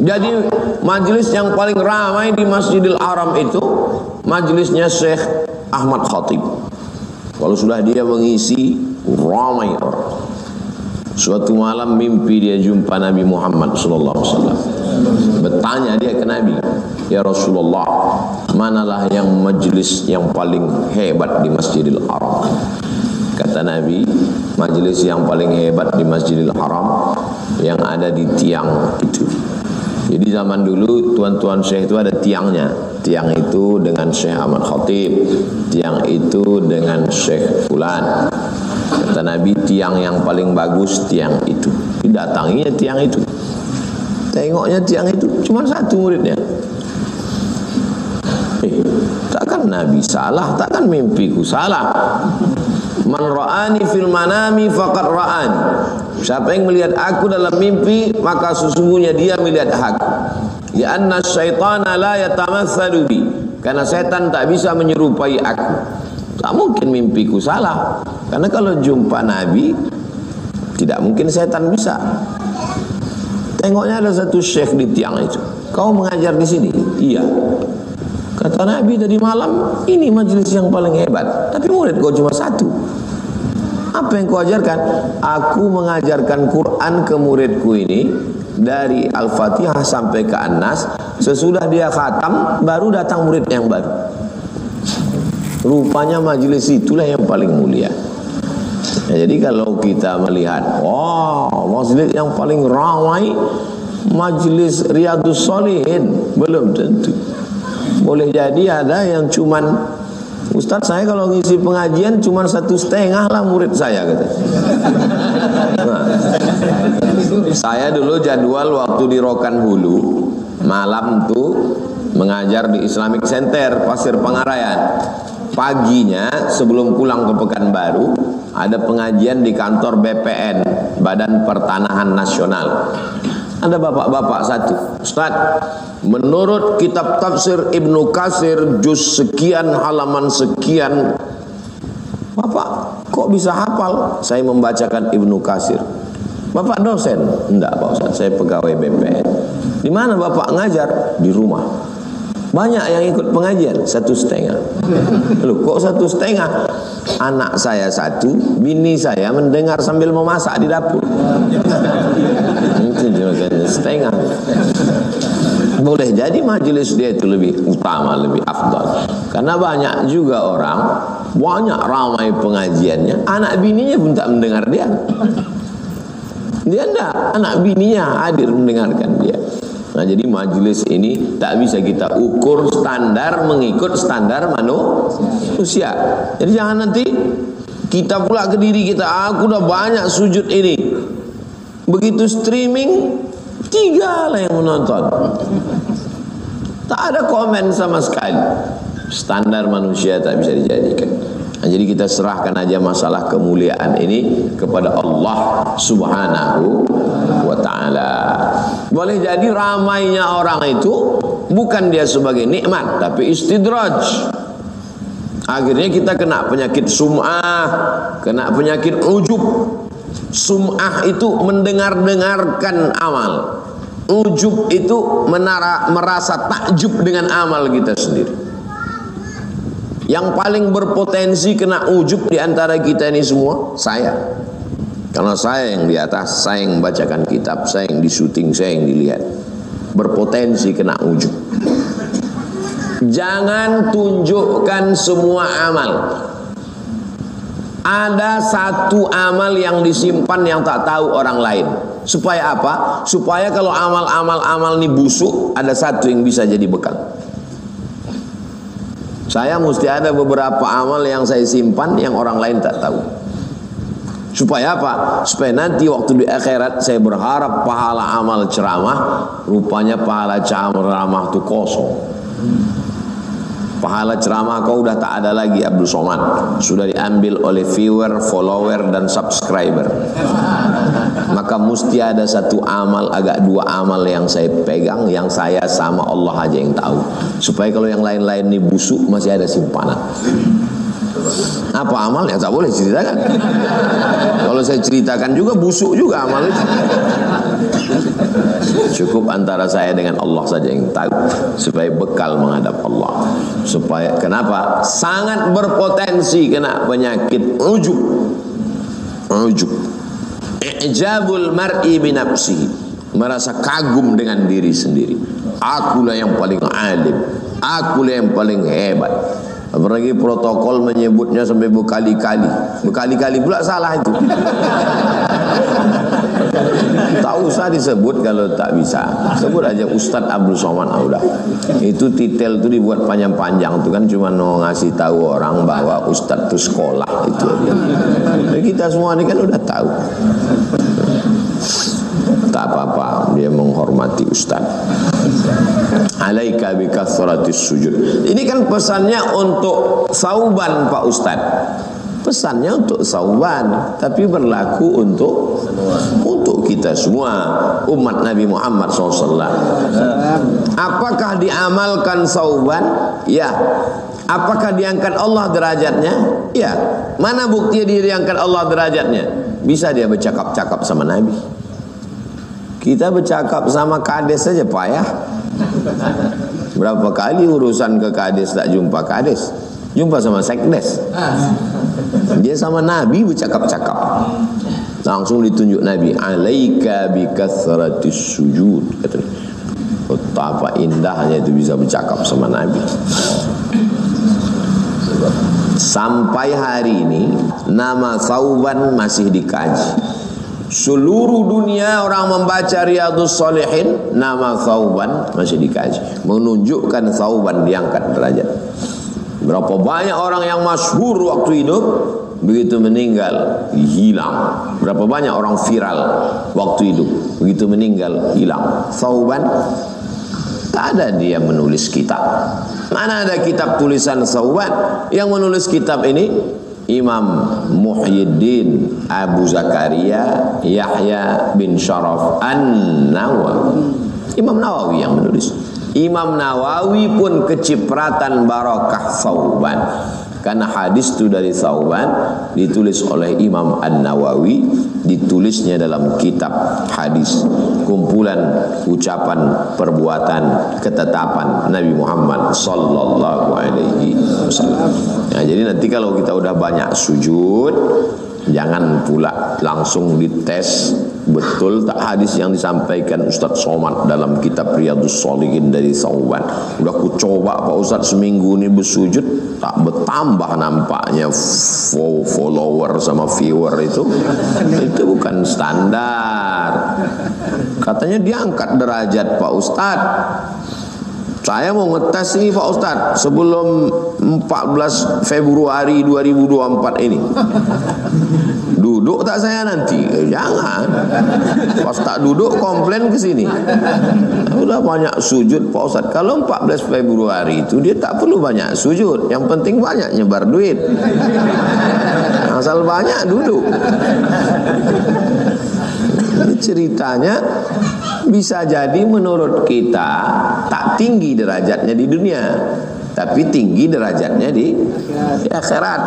Jadi majelis yang paling ramai di Masjidil Haram itu majelisnya Syekh Ahmad Khatib. Kalau sudah dia mengisi, ramai orang. Suatu malam mimpi dia jumpa Nabi Muhammad SAW. Bertanya dia ke Nabi, ya Rasulullah, manalah yang majelis yang paling hebat di Masjidil Haram? Kata Nabi, majelis yang paling hebat di Masjidil Haram yang ada di tiang itu. Jadi zaman dulu tuan-tuan syekh itu ada tiangnya. Tiang itu dengan Syekh Ahmad Khatib, tiang itu dengan Syekh Fulan. Kata Nabi, tiang yang paling bagus tiang itu. Didatanginya tiang itu. Tengoknya tiang itu cuma satu muridnya. Takkan Nabi salah, takkan mimpiku salah. Man ra'ani fil manami faqad ra'ani. Siapa yang melihat aku dalam mimpi, maka sesungguhnya dia melihat aku. Lianna syaitana la yatamatsalu bi. Karena setan tak bisa menyerupai aku. Tak mungkin mimpiku salah. Karena kalau jumpa Nabi, tidak mungkin setan bisa. Tengoknya ada satu syekh di tiang itu. Kau mengajar di sini? Iya. Kata Nabi tadi malam, ini majelis yang paling hebat. Tapi murid kau cuma satu. Apa yang kau ajarkan? Aku mengajarkan Quran ke muridku ini dari Al-Fatihah sampai ke An-Nas. Sesudah dia khatam, baru datang murid yang baru. Rupanya majelis itulah yang paling mulia. Ya, jadi kalau kita melihat, majelis yang paling ramai majelis Riyadhus Shalihin, belum tentu. Boleh jadi ada yang cuman, Ustaz, saya kalau ngisi pengajian cuma 1,5 lah murid saya, kata. Nah, saya dulu jadwal waktu di Rokan Hulu malam tuh mengajar di Islamic Center Pasir Pangarayan. Paginya sebelum pulang ke Pekanbaru ada pengajian di kantor BPN, Badan Pertanahan Nasional. Ada bapak-bapak satu, Ustaz, menurut kitab tafsir Ibnu Katsir juz sekian halaman sekian, Bapak kok bisa hafal? Saya membacakan Ibnu Katsir. Bapak dosen? Enggak Pak Ustaz, saya pegawai BPN. Di mana Bapak ngajar? Di rumah. Banyak yang ikut pengajian? 1,5. Loh, kok 1,5? Anak saya 1, bini saya mendengar sambil memasak di dapur. Itu juga 1,5. Boleh jadi majelis dia itu lebih utama, lebih afdal. Karena banyak juga orang, banyak ramai pengajiannya, anak bininya pun tak mendengar dia. Dia enggak, anak bininya hadir mendengarkan dia. Nah, jadi majelis ini tak bisa kita ukur standar mengikut standar manusia. Jadi jangan nanti kita pula ke diri kita, aku udah banyak sujud ini. Begitu streaming, 3 lah yang menonton. Tak ada komen sama sekali. Standar manusia tak bisa dijadikan. Nah, jadi kita serahkan aja masalah kemuliaan ini kepada Allah Subhanahu wa ta'ala. Boleh jadi ramainya orang itu bukan dia sebagai nikmat, tapi istidraj. Akhirnya kita kena penyakit sum'ah, kena penyakit ujub. Sum'ah itu mendengar-dengarkan amal. Ujub itu merasa takjub dengan amal kita sendiri. Yang paling berpotensi kena ujub di antara kita ini semua, saya. Karena saya yang di atas, saya yang membacakan kitab, saya yang disuting, saya yang dilihat. Berpotensi kena ujub. Jangan tunjukkan semua amal. Ada satu amal yang disimpan yang tak tahu orang lain. Supaya apa? Supaya kalau amal-amal ini busuk, ada satu yang bisa jadi bekal. Saya mesti ada beberapa amal yang saya simpan yang orang lain tak tahu. Supaya apa? Supaya nanti waktu di akhirat saya berharap pahala amal ceramah, rupanya pahala ceramah itu kosong. Pahala ceramah kau udah tak ada lagi Abdul Somad, sudah diambil oleh viewer, follower dan subscriber. Maka mesti ada satu amal, agak 2 amal yang saya pegang, yang saya sama Allah aja yang tahu. Supaya kalau yang lain-lain ini busuk masih ada simpanan. Apa amal yang tak boleh ceritakan? Kalau saya ceritakan juga busuk juga amal itu. Cukup antara saya dengan Allah saja yang tahu, supaya bekal menghadap Allah. Supaya kenapa? Sangat berpotensi kena penyakit ujub. Ujub. Ijabul mar'i bi nafsihi. Merasa kagum dengan diri sendiri. Akulah yang paling alim. Akulah yang paling hebat. Apalagi protokol menyebutnya sampai berkali-kali. Berkali-kali pula salah itu. Tak usah disebut kalau tak bisa. Sebut aja Ustadz Abdul Somad. Udah. Itu titel itu dibuat panjang-panjang itu kan cuma mau ngasih tahu orang bahwa Ustadz itu sekolah itu. Jadi kita semua ini kan udah tahu. Tak apa-apa, dia menghormati Ustaz. Alaika bi kathratis sujud. Ini kan pesannya untuk Sauban Pak Ustaz. Pesannya untuk Sauban, tapi berlaku untuk kita semua umat Nabi Muhammad SAW. Apakah diamalkan Sauban? Ya. Apakah diangkat Allah derajatnya? Ya. Mana bukti dia diangkat Allah derajatnya? Bisa dia bercakap-cakap sama Nabi. Kita bercakap sama kades saja payah. Berapa kali urusan ke kades tak jumpa kades, jumpa sama sekdes. Dia sama Nabi bercakap-cakap. Langsung ditunjuk Nabi, alaika bi kathratis sujud. Betapa indahnya itu bisa bercakap sama Nabi. Sampai hari ini nama Sauban masih dikaji. Seluruh dunia orang membaca Riyadhus Shalihin, nama Sauban masih dikaji, menunjukkan Sauban diangkat derajat. Berapa banyak orang yang masyhur waktu hidup, begitu meninggal hilang. Berapa banyak orang viral waktu hidup, begitu meninggal hilang. Sauban tak ada dia menulis kitab. Mana ada kitab tulisan Sauban? Yang menulis kitab ini Imam Muhyiddin Abu Zakaria Yahya bin Sharaf An-Nawawi. Imam Nawawi yang menulis. Imam Nawawi pun kecipratan barakah Sauban. Karena hadis itu dari Sauban ditulis oleh Imam An-Nawawi, ditulisnya dalam kitab hadis, kumpulan ucapan, perbuatan, ketetapan Nabi Muhammad sallallahu alaihi wasallam. Nah, jadi nanti kalau kita udah banyak sujud, jangan pula langsung dites betul tak hadis yang disampaikan Ustadz Somad dalam kitab Riyadhus Shalihin dari Sauban. Udah ku coba Pak Ustadz seminggu ini bersujud, tak bertambah nampaknya follower sama viewer itu bukan standar. Katanya diangkat derajat Pak Ustadz. Saya mau ngetes ini Pak Ustadz sebelum 14 Februari 2024 ini. Duduk tak saya nanti? Jangan. Pas tak duduk komplain ke sini. Udah banyak sujud Pak Ustadz. Kalau 14 Februari itu dia tak perlu banyak sujud. Yang penting banyak nyebar duit. Asal banyak duduk. Ini ceritanya bisa jadi menurut kita tak tinggi derajatnya di dunia, tapi tinggi derajatnya di akhirat.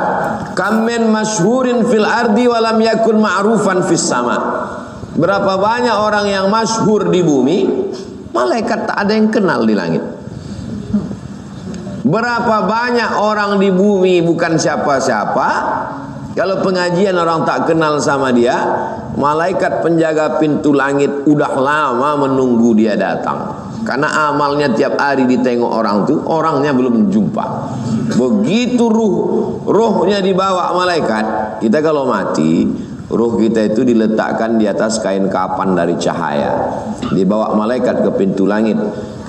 Kam min masyhurin fil ardi wa lam yakun ma'rufan fis sama. Berapa banyak orang yang masyhur di bumi, malaikat tak ada yang kenal di langit. Berapa banyak orang di bumi bukan siapa-siapa, kalau pengajian orang tak kenal sama dia, malaikat penjaga pintu langit udah lama menunggu dia datang. Karena amalnya tiap hari ditengok orang tuh, orangnya belum jumpa. Begitu ruhnya dibawa malaikat, kita kalau mati, ruh kita itu diletakkan di atas kain kapan dari cahaya, dibawa malaikat ke pintu langit.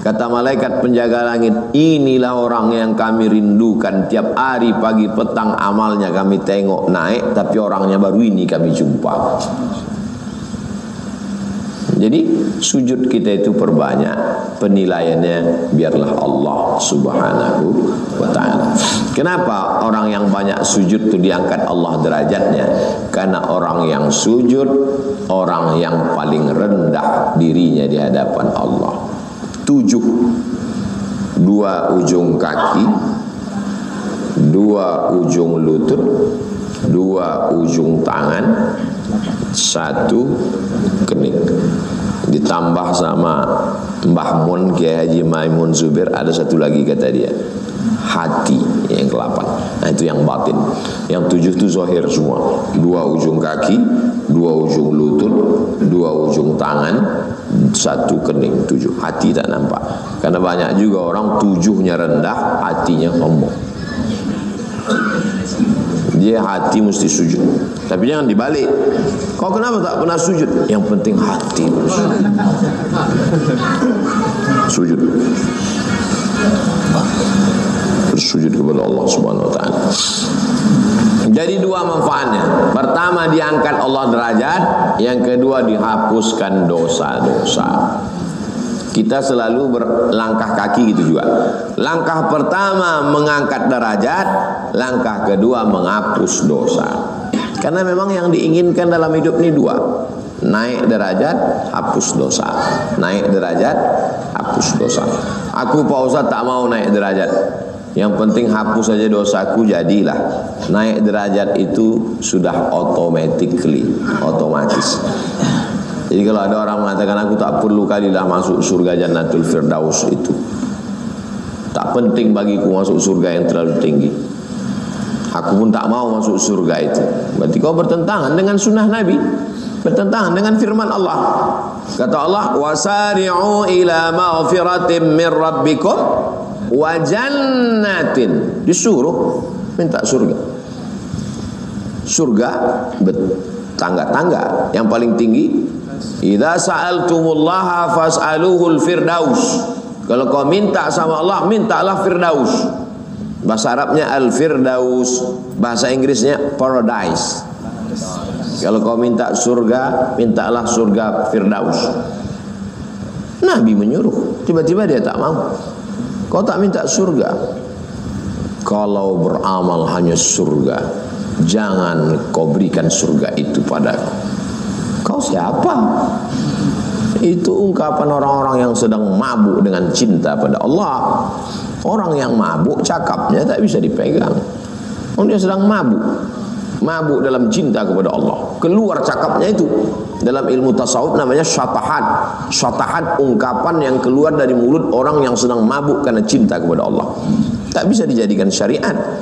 Kata malaikat penjaga langit, inilah orang yang kami rindukan. Tiap hari pagi petang amalnya kami tengok naik, tapi orangnya baru ini kami jumpa. Jadi sujud kita itu perbanyak, penilaiannya biarlah Allah subhanahu wa ta'ala. Kenapa orang yang banyak sujud itu diangkat Allah derajatnya? Karena orang yang sujud, orang yang paling rendah dirinya di hadapan Allah. 7, 2 ujung kaki, 2 ujung lutut, 2 ujung tangan, 1 kening. Ditambah sama Mbah Mun, Kiai Haji Maimun Zubir, ada satu lagi kata dia, hati yang ke-8. Nah itu yang batin. Yang 7 itu zahir semua. 2 ujung kaki, 2 ujung lutut, 2 ujung tangan, 1 kening. 7. Hati tak nampak. Karena banyak juga orang 7-nya rendah, hatinya sombong. Dia hati mesti sujud. Tapi jangan dibalik. Kau kenapa tak pernah sujud? Yang penting hati sujud. Bersujud kepada Allah Subhanahu wa taala. Jadi 2 manfaatnya. Pertama, diangkat Allah derajat, yang kedua dihapuskan dosa-dosa. Kita selalu berlangkah kaki gitu juga. Langkah pertama mengangkat derajat, langkah kedua menghapus dosa. Karena memang yang diinginkan dalam hidup ini 2. Naik derajat, hapus dosa. Naik derajat, hapus dosa. Aku Pak Ustaz tak mau naik derajat. Yang penting hapus saja dosaku, jadilah. Naik derajat itu sudah otomatis. Jadi kalau ada orang mengatakan aku tak perlu kalilah masuk surga Jannatul Firdaus itu, tak penting bagiku masuk surga yang terlalu tinggi, aku pun tak mau masuk surga itu, berarti kau bertentangan dengan sunnah Nabi, bertentangan dengan firman Allah. Kata Allah, wasari'u ila maghfiratin min rabbikum wa jannatin. Disuruh minta surga. Surga bertangga-tangga. Yang paling tinggi, idza sa'altumullaha fas'aluhul firdaus. Kalau kau minta sama Allah, mintalah firdaus. Bahasa Arabnya al-firdaus, bahasa Inggrisnya paradise. Kalau kau minta surga, mintalah surga firdaus. Nabi menyuruh, tiba-tiba dia tak mau. Kau tak minta surga, kalau beramal hanya surga, jangan kau berikan surga itu padaku. Kau siapa? Itu ungkapan orang-orang yang sedang mabuk dengan cinta pada Allah. Orang yang mabuk cakapnya tak bisa dipegang. Dia sedang mabuk dalam cinta kepada Allah. Keluar cakapnya itu. Dalam ilmu tasawuf namanya syatahat. Syatahat, ungkapan yang keluar dari mulut orang yang sedang mabuk karena cinta kepada Allah. Tak bisa dijadikan syariat.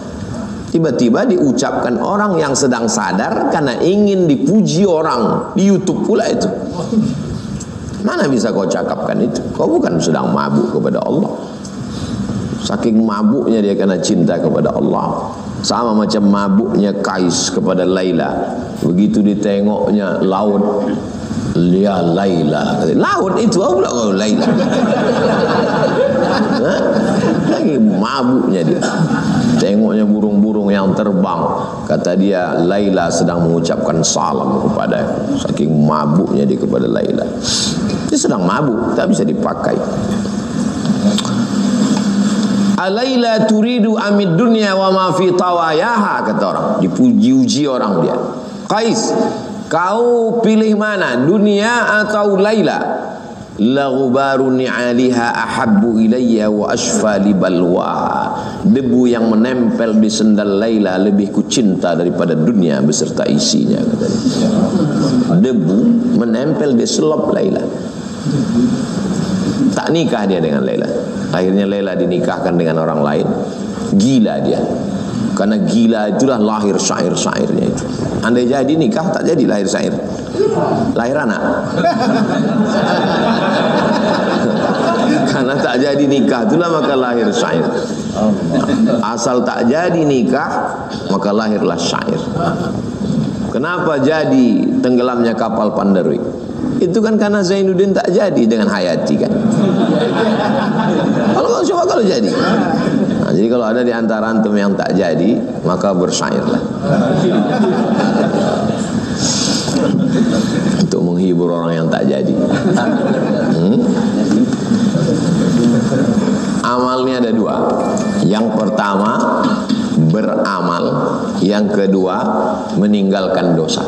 Tiba-tiba diucapkan orang yang sedang sadar karena ingin dipuji orang. Di YouTube pula itu. Mana bisa kau cakapkan itu? Kau bukan sedang mabuk kepada Allah. Saking mabuknya dia karena cinta kepada Allah. Sama macam mabuknya Kais kepada Laila. Begitu ditengoknya laut, ya Laila. Laut itu apa pula kau Laila? Lagi mabuknya dia. Tengoknya burung-burung yang terbang. Kata dia, Laila sedang mengucapkan salam kepada. Saking mabuknya dia kepada Laila. Dia sedang mabuk, tak bisa dipakai. Alaila turidu amid dunya wa ma fi tawayaha, kata orang. Dipuji-uji orang dia. Qais, kau pilih mana? Dunia atau Laila? La ghubaru ni'aliha ahabbu ilayya wa ashfa li balwaha. Debu yang menempel di sendal Laila lebih kucinta daripada dunia beserta isinya, katanya. Debu menempel di selop Laila. Tak nikah dia dengan Laila. Akhirnya Laila dinikahkan dengan orang lain. Gila dia. Karena gila itulah lahir syair-syairnya itu. Andai jadi nikah, tak jadi lahir syair. Lahir anak. Karena tak jadi nikah itulah maka lahir syair. Asal tak jadi nikah, maka lahirlah syair. Kenapa jadi tenggelamnya kapal Pandarui? Itu kan karena Zainuddin tak jadi dengan Hayati kan. Kalau jadi. Nah, jadi kalau ada di antara antum yang tak jadi, maka bersyairlah. Untuk menghibur orang yang tak jadi. Amalnya ada 2. Yang pertama beramal, yang kedua meninggalkan dosa.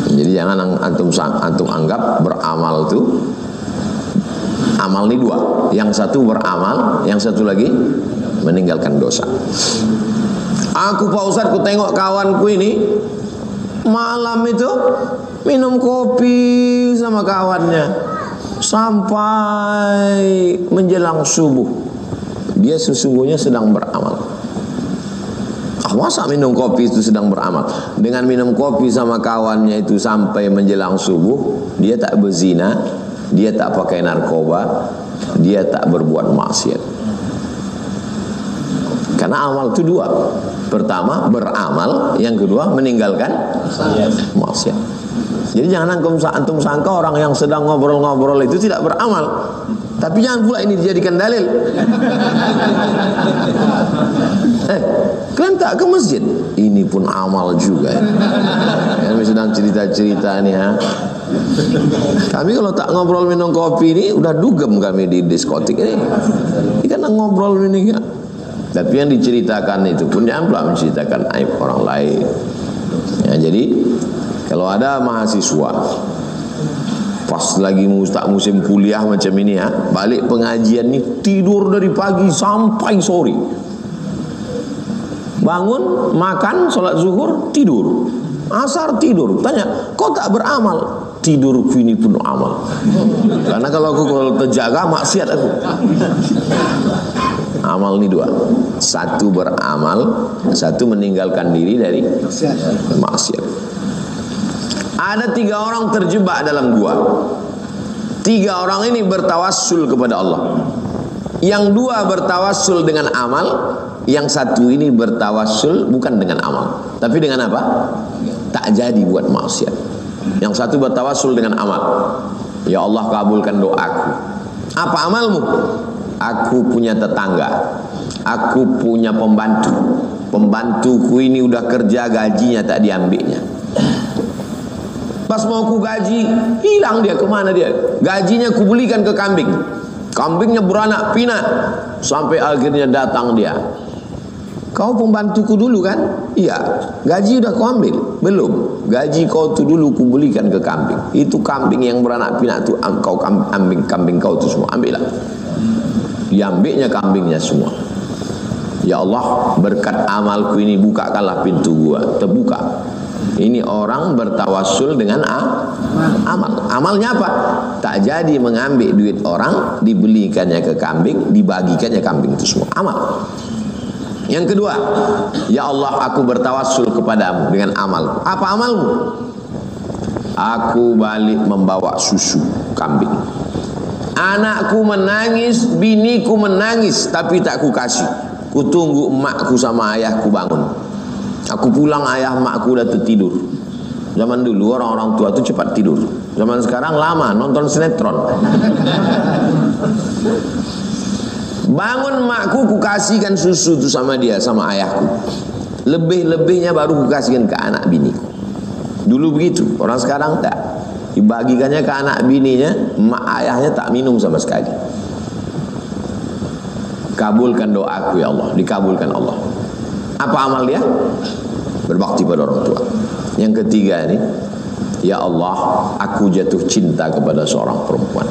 Jadi jangan antum anggap beramal itu amal ini 2. Yang satu beramal, yang satu lagi meninggalkan dosa. Aku Pak Ustaz, ku tengok kawanku ini malam itu minum kopi sama kawannya sampai menjelang subuh. Dia sesungguhnya sedang beramal. Masa minum kopi itu sedang beramal? Dengan minum kopi sama kawannya itu sampai menjelang subuh, dia tak berzina, dia tak pakai narkoba, dia tak berbuat maksiat. Karena amal itu dua. Pertama beramal, yang kedua meninggalkan maksiat. Jadi jangan antum sangka orang yang sedang ngobrol-ngobrol itu tidak beramal. Tapi jangan pula ini dijadikan dalil. Kalian tak ke masjid? Ini pun amal juga. Kami sedang cerita-cerita nih, ha. Kami kalau tak ngobrol minum kopi ini udah dugem kami di diskotik ini. Ini kan ngobrol ini kan. Tapi yang diceritakan itu pun jangan pula menceritakan aib orang lain. Ya, jadi kalau ada mahasiswa pas lagi musim kuliah macam ini, ya, balik pengajian nih tidur dari pagi sampai sore. Bangun, makan, sholat zuhur, tidur. Asar tidur. Tanya, kok tak beramal? Tidurku ini pun amal. Karena kalau terjaga maksiat aku. Amal ini dua. Satu beramal, satu meninggalkan diri dari maksiat. Ada 3 orang terjebak dalam gua. 3 orang ini bertawassul kepada Allah. Yang 2 bertawassul dengan amal, yang 1 ini bertawassul bukan dengan amal, tapi dengan apa? Tak jadi buat maksiat. Yang 1 bertawassul dengan amal. Ya Allah, kabulkan doaku. Apa amalmu? Aku punya tetangga, aku punya pembantu. Pembantuku ini udah kerja, gajinya tak diambilnya. Pas mau ku gaji, hilang dia. Kemana dia? Gajinya ku belikan ke kambing. Kambingnya beranak pinak. Sampai akhirnya datang dia. Kau pembantuku dulu kan? Iya. Gaji udah kau ambil? Belum. Gaji kau tu dulu ku belikan ke kambing. Itu kambing yang beranak pinak tu, kau ambil kambing kau tu semua. Ambillah. Diambilnya kambingnya semua. Ya Allah, berkat amalku ini bukakanlah pintu gua. Terbuka. Ini orang bertawassul dengan amal. Amalnya apa? Tak jadi mengambil duit orang, dibelikannya ke kambing, dibagikannya kambing itu semua. Amal. Yang kedua, ya Allah, aku bertawassul kepadamu dengan amal. Apa amalmu? Aku balik membawa susu kambing. Anakku menangis, biniku menangis, tapi tak ku kasih. Ku tunggu emakku sama ayahku bangun. Aku pulang, ayah makku udah tertidur. Zaman dulu orang-orang tua itu cepat tidur. Zaman sekarang lama nonton sinetron. Bangun makku, ku kasihkan susu itu sama dia, sama ayahku. Lebih-lebihnya baru ku kasihkan ke anak biniku. Dulu begitu, orang sekarang tak. Dibagikannya ke anak bininya, mak ayahnya tak minum sama sekali. Kabulkan doaku ya Allah, dikabulkan Allah. Apa amal dia? Berbakti pada orang tua. Yang ketiga ini, ya Allah, aku jatuh cinta kepada seorang perempuan.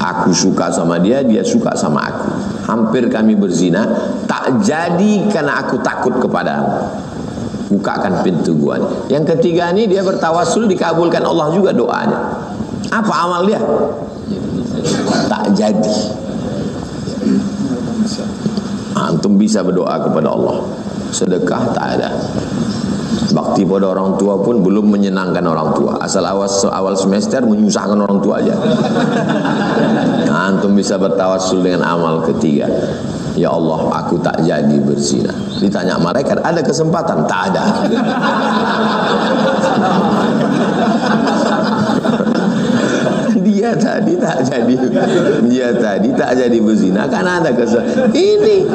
Aku suka sama dia, dia suka sama aku. Hampir kami berzina, tak jadi karena aku takut kepadamu. Bukakan pintu gua nih. Yang ketiga ini dia bertawassul, dikabulkan Allah juga doanya. Apa amal dia? Tak jadi. Antum bisa berdoa kepada Allah. Sedekah tak ada. Bakti pada orang tua pun belum menyenangkan orang tua. Asal awal semester menyusahkan orang tua aja. Antum bisa bertawassul dengan amal ketiga. Ya Allah, aku tak jadi berzina. Ditanya malaikat, ada kesempatan? Tak ada. Dia tadi tak jadi berzina karena ada kesempatan. Ini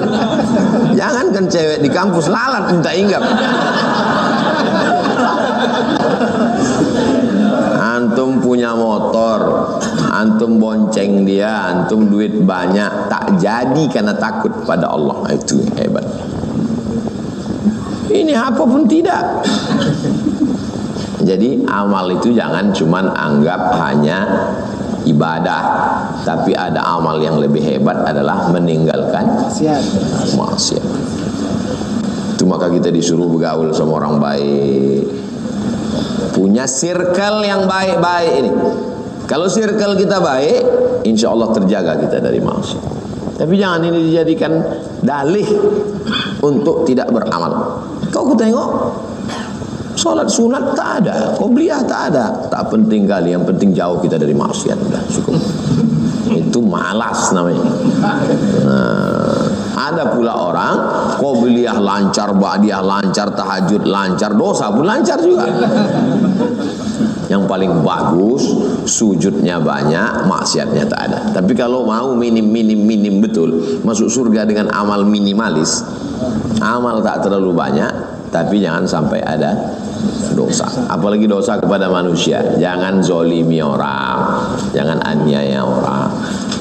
jangankan cewek di kampus lalat minta inggap. Antum punya motor, antum bonceng dia, antum duit banyak, tak jadi karena takut pada Allah. Itu hebat. Ini apapun tidak. Jadi amal itu jangan cuman anggap hanya ibadah, tapi ada amal yang lebih hebat adalah meninggalkan maksiat. Itu maka kita disuruh bergaul sama orang baik. Punya circle yang baik-baik ini. Kalau circle kita baik, insya Allah terjaga kita dari maksiat. Tapi jangan ini dijadikan dalih untuk tidak beramal. Kau tengok, sholat sunat tak ada, qobliyah tak ada. Tak penting kali, yang penting jauh kita dari maksiat. Udah cukup. Itu malas namanya. Ada pula orang qobliyah lancar, ba'diyah lancar, tahajud lancar, dosa pun lancar juga. Yang paling bagus sujudnya banyak, maksiatnya tak ada. Tapi kalau mau minim betul, masuk surga dengan amal minimalis, amal tak terlalu banyak, tapi jangan sampai ada dosa. Apalagi dosa kepada manusia. Jangan zolimi orang, jangan aniaya orang.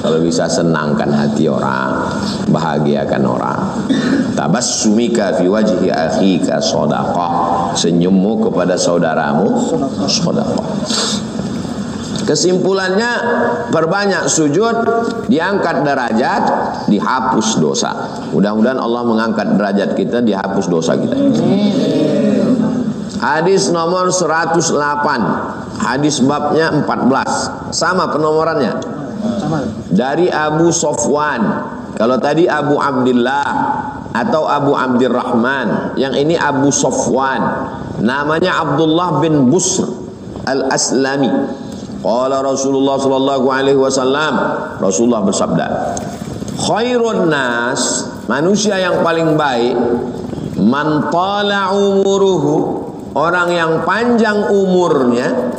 Kalau bisa senangkan hati orang, bahagiakan orang. Tabassumika fi wajhi akhika shadaqah. Senyummu kepada saudaramu shadaqah. Kesimpulannya, perbanyak sujud, diangkat derajat, dihapus dosa. Mudah-mudahan Allah mengangkat derajat kita, dihapus dosa kita. Hadis nomor 108, hadis babnya 14, sama penomorannya. Dari Abu Sofwan. Kalau tadi Abu Abdillah atau Abu Abdirrahman, yang ini Abu Sofwan, namanya Abdullah bin Busr al-Aslami. Qala Rasulullah sallallahu alaihi wasallam, Rasulullah bersabda, khairun nas, manusia yang paling baik, man tala umuruhu, orang yang panjang umurnya,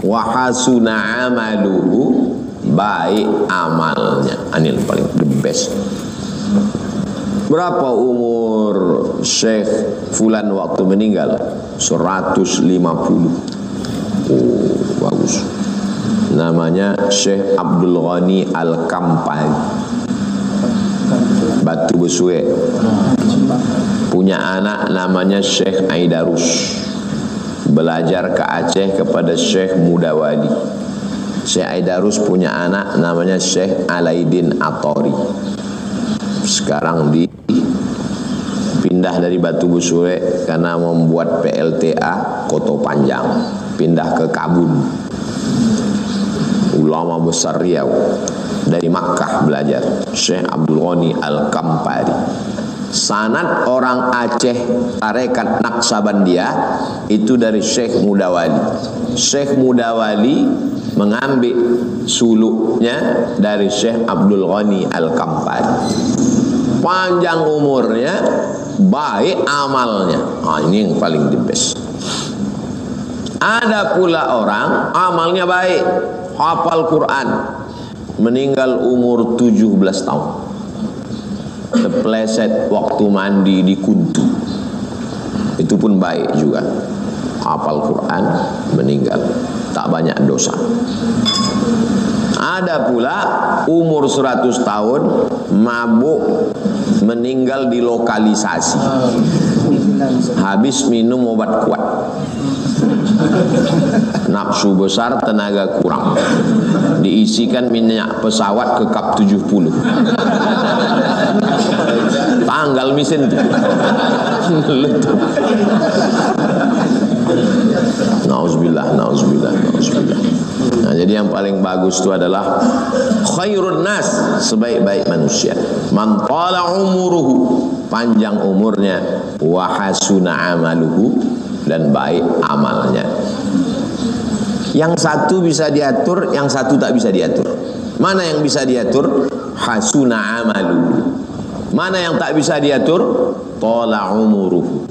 wa hasuna amaluhu, baik amalnya. Ini paling the best. Berapa umur Syekh Fulan waktu meninggal? 150. Oh, bagus. Namanya Syekh Abdul Ghani Al-Kampari, Batu Besue. Punya anak namanya Syekh Aidarus. Belajar ke Aceh kepada Syekh Mudawali. Syekh Aidarus punya anak namanya Syekh Alaidin Atori. Sekarang pindah dari Batu Besue karena membuat PLTA Koto Panjang, pindah ke Kabun. Ulama besar Riau, dari Makkah belajar, Syekh Abdul Ghani Al-Kampari. Sanad orang Aceh tarekat Naqsabandiyah itu dari Syekh Mudawali. Syekh Mudawali mengambil suluknya dari Syekh Abdul Ghani Al-Kampari. Panjang umurnya, baik amalnya. Ini yang paling the best. Ada pula orang amalnya baik, hafal Quran, meninggal umur 17 tahun. Kepleset waktu mandi di kuntu. Itu pun baik juga. Hafal Quran, meninggal, tak banyak dosa. Ada pula umur 100 tahun, mabuk, meninggal di lokalisasi, habis minum obat kuat, nafsu besar, tenaga kurang, diisikan minyak pesawat ke kap 70, tanggal mesin letup. Nauzubillah, nauzubillah, nauzubillah. Nah, jadi yang paling bagus itu adalah khairun nas, sebaik-baik manusia, man tala umuruhu, panjang umurnya, wa hasuna amaluhu, dan baik amalnya. Yang satu bisa diatur, yang satu tak bisa diatur. Mana yang bisa diatur? Hasuna amaluhu. Mana yang tak bisa diatur? Tala umuruhu.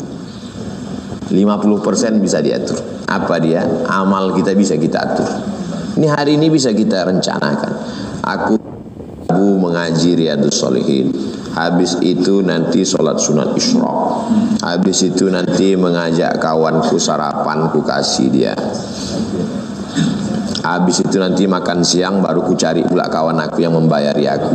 50% bisa diatur. Apa dia? Amal kita bisa kita atur. Ini hari ini bisa kita rencanakan. Aku mengaji Riyadhus Shalihin, habis itu nanti sholat sunat Isra, habis itu nanti mengajak kawanku sarapan, ku kasih dia, habis itu nanti makan siang, baru ku cari pula kawan aku yang membayari aku.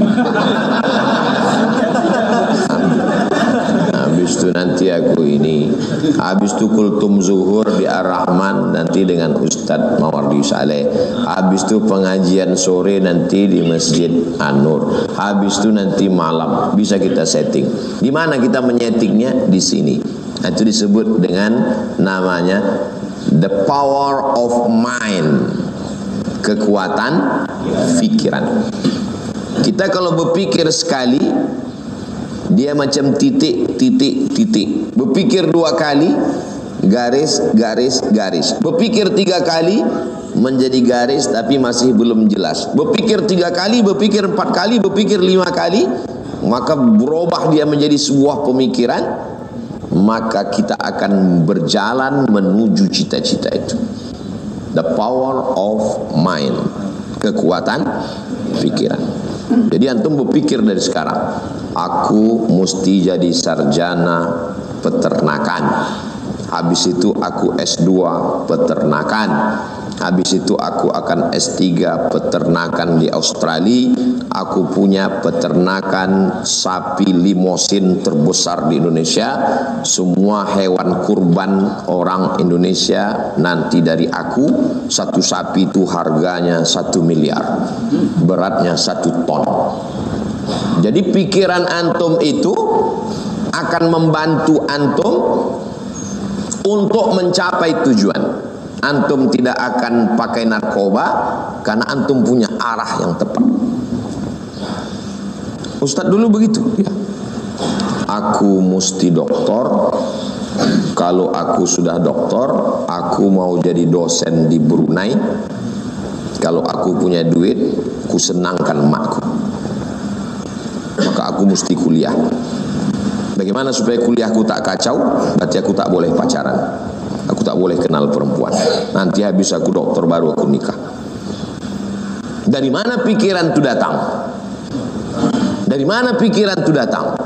Habis itu nanti aku ini, habis itu kultum zuhur di Ar-Rahman nanti dengan Ustadz Mawardi Saleh, habis itu pengajian sore nanti di Masjid An-Nur, habis itu nanti malam. Bisa kita setting. Di mana kita menyetingnya? Di sini. Itu disebut dengan namanya The power of mind, kekuatan pikiran. Kita kalau berpikir sekali, dia macam titik, titik, titik. Berpikir 2 kali, garis, garis, garis. Berpikir 3 kali, menjadi garis tapi masih belum jelas. Berpikir 3 kali, berpikir 4 kali, berpikir 5 kali, maka berubah dia menjadi sebuah pemikiran, maka kita akan berjalan menuju cita-cita itu. The power of mind, kekuatan pikiran. Jadi antum berpikir dari sekarang, aku mesti jadi sarjana peternakan. Habis itu aku S2 peternakan. Habis itu aku akan S3 peternakan di Australia. Aku punya peternakan sapi limosin terbesar di Indonesia. Semua hewan kurban orang Indonesia nanti dari aku. Satu sapi itu harganya 1 miliar, beratnya 1 ton. Jadi pikiran antum itu akan membantu antum untuk mencapai tujuan. Antum tidak akan pakai narkoba karena antum punya arah yang tepat. Ustadz dulu begitu ya. Aku mesti doktor. Kalau aku sudah doktor, aku mau jadi dosen di Brunei. Kalau aku punya duit, ku senangkan emakku, maka aku mesti kuliah. Bagaimana supaya kuliahku tak kacau? Berarti aku tak boleh pacaran, aku tak boleh kenal perempuan. Nanti habis aku dokter baru aku nikah. Dari mana pikiran itu datang? Dari mana pikiran itu datang?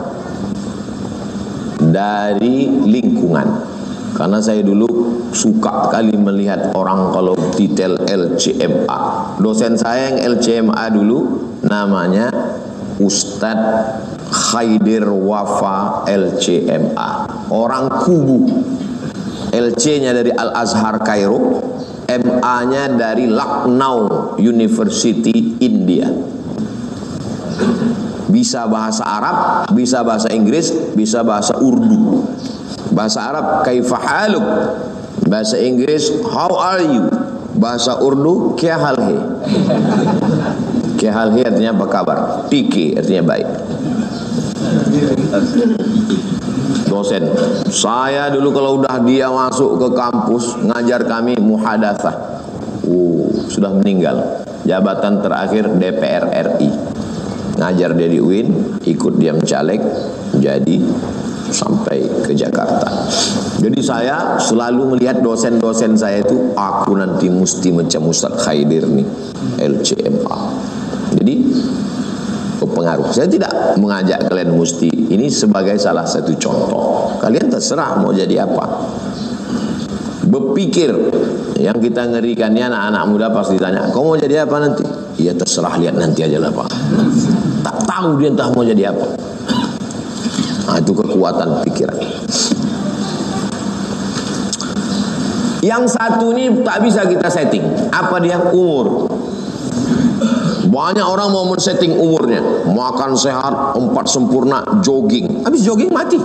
Dari lingkungan. Karena saya dulu suka kali melihat orang kalau detail LCMA. Dosen saya yang LCMA dulu namanya Ustadz Khaidir Wafa LCMA. Orang Kubu. LC-nya dari Al-Azhar Kairo, MA-nya dari Lucknow University India. Bisa bahasa Arab, bisa bahasa Inggris, bisa bahasa Urdu. Bahasa Arab kaifa haluk, bahasa Inggris how are you, bahasa Urdu kya hal hai. Kya hal hai artinya apa kabar, tiki artinya baik. Dosen saya dulu kalau udah dia masuk ke kampus ngajar kami muhadatsah, sudah meninggal, jabatan terakhir DPR RI, ngajar dia di UIN, ikut dia mencaleg jadi sampai ke Jakarta. Jadi saya selalu melihat dosen-dosen saya itu, aku nanti mesti macam Ustaz Khaidir nih, LCMA. Jadi pengaruh. Saya tidak mengajak kalian mesti, ini sebagai salah satu contoh. Kalian terserah mau jadi apa. Berpikir. Yang kita ngerikannya anak-anak muda pasti ditanya, kau mau jadi apa nanti? Ya terserah, lihat nanti aja lah Pak. Tak tahu dia entah mau jadi apa. Nah, itu kekuatan pikiran. Yang satu ini tak bisa kita setting. Apa dia? Umur. Banyak orang mau men-setting umurnya, makan sehat, 4 sempurna, jogging. Habis jogging mati.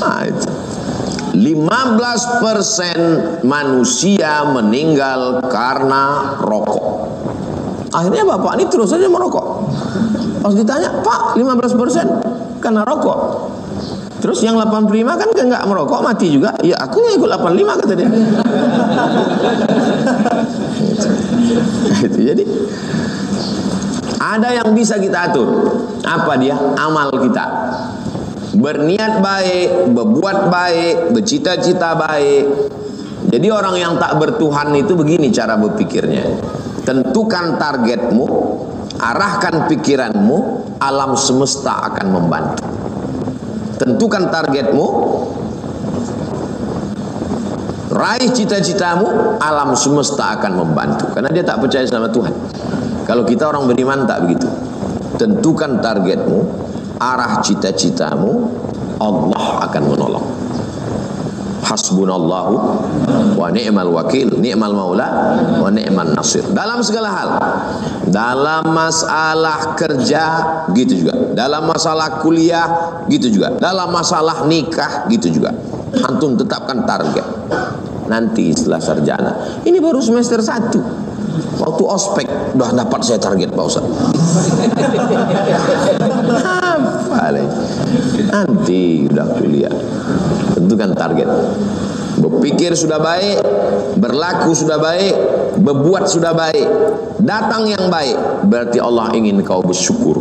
Nah, 15% manusia meninggal karena rokok. Akhirnya bapak ini terus saja merokok. Pas ditanya, Pak, 15% karena rokok. Terus yang 85 kan enggak merokok, mati juga. Ya aku ikut 85 kata dia. Jadi ada yang bisa kita atur. Apa dia? Amal kita. Berniat baik, berbuat baik, bercita-cita baik. Jadi orang yang tak bertuhan itu begini cara berpikirnya. Tentukan targetmu, arahkan pikiranmu, alam semesta akan membantu. Tentukan targetmu, raih cita-citamu, alam semesta akan membantu. Karena dia tak percaya sama Tuhan. Kalau kita orang beriman tak begitu. Tentukan targetmu, arah cita-citamu, Allah akan menolong. Hasbunallahu wa ni'mal wakil, ni'mal maula wa ni'mal nasir. Dalam segala hal, dalam masalah kerja gitu juga, dalam masalah kuliah gitu juga, dalam masalah nikah gitu juga. Antum tetapkan target. Nanti setelah sarjana, ini baru semester 1, waktu ospek udah dapat saya target Pak Ustaz. Apa lagi? Nanti udah kuliah, tentukan target. Berpikir sudah baik, berlaku sudah baik, berbuat sudah baik, datang yang baik, berarti Allah ingin kau bersyukur.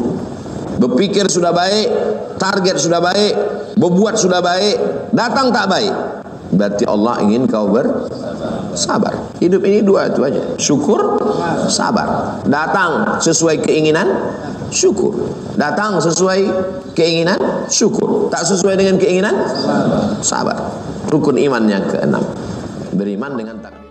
Berpikir sudah baik, target sudah baik, berbuat sudah baik, datang tak baik, berarti Allah ingin kau bersabar. Hidup ini dua itu aja, syukur, sabar. Datang sesuai keinginan, syukur. Datang sesuai keinginan, syukur. Tak sesuai dengan keinginan, sabar. Rukun iman yang ke-6, beriman dengan takdir.